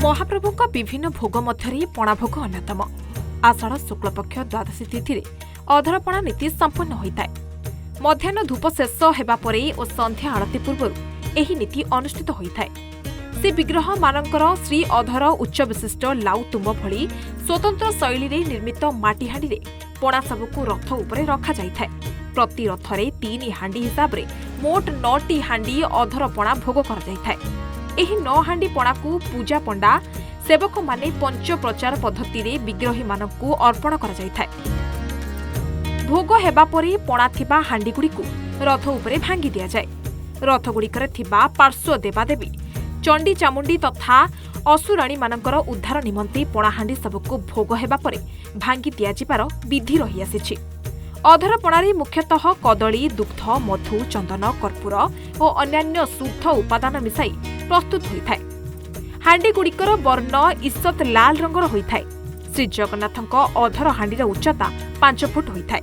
महाप्रभुଙ୍କ विभिन्न भोग मध्यरे पणा भोग अन्यतम। आषाढ़ शुक्लपक्ष द्वादशी तिथि अधरपणा नीति संपन्न होता है। मध्याह्न धूप शेष हेबा परे और संध्या आरती पूर्व एही नीति अनुष्ठित होता है। से विग्रह मानकर श्री अधर उच्च विशिष्ट लाउ तुम्ब भली स्वतंत्र शैली रे निर्मित माटी हांडी रे पणा सबको रथ उपरे रखा जाइथाय। प्रति रथरे 3 हांडी हिसाब रे मोट 9टी हांडी अधरपणा भोग कर जाइथाय। एही 9 हांडी पणा को पूजा पंडा सेवक माने पंच प्रचार पद्धति रे विग्रही मानकु अर्पण कर जाइथाय। भोग हेबा परे पणा थिबा हांडी गुडी को रथ उपरे भांगी दिया जाय। रथ गुडीकर थिबा पार्श्व देवादेवी चंडी चामुंडी तथा असुराणी मानकर उद्धार निमंते पणाहांडी सबको भोग हेबा परे भांगी दिया जिबार विधि रही आसिछि। अधरपणारे मुख्यतः कदली, दुग्ध, मधु, चंदन, कर्पूर और अन्यान्य शुद्ध उपादान मिसाई प्रस्तुत होइथाय। हांडी गुडीकर वर्ण ईषत लाल रंगर होइथाय। श्री जगन्नाथଙ୍କ अधर हांडीर उच्चता 5 फुट होइथाय।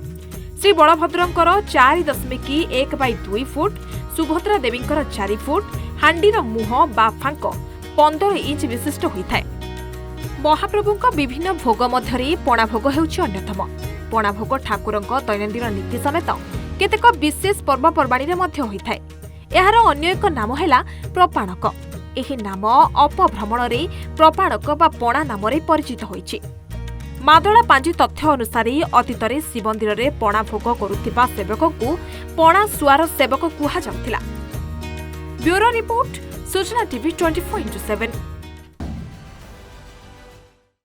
श्री बलभद्रଙ୍କର 4.1/2 फुट, सुभद्रा देवीଙ୍କର 4 फुट, हांडीर मुह बा फांक 15 इंच विशिष्ट होइथाय। महाप्रभुଙ୍କ विभिन्न भोग मध्यरे पणा भोग हेउछि अन्यतम। पणा भोग ठाकुरଙ୍କ दैनन्दिन नीति समेत केतेक विशेष पर्वपर्वाणी रे मध्य होइथाय। एहार अन्य एक नाम हेला प्रपाणक। एही नाम अपभ्रमण रे प्रपाणक बा पणा नाम रे परिचित होइछि। मादळा पांजी तथ्य अनुसार अतीतरे श्रीमंदिर रे पणा भोग करुथिबा सेवकଙ୍କୁ पणा सुआर सेवक कुहा जाउथिला। ब्यूरो रिपोर्ट सूचना टीवी 24x7।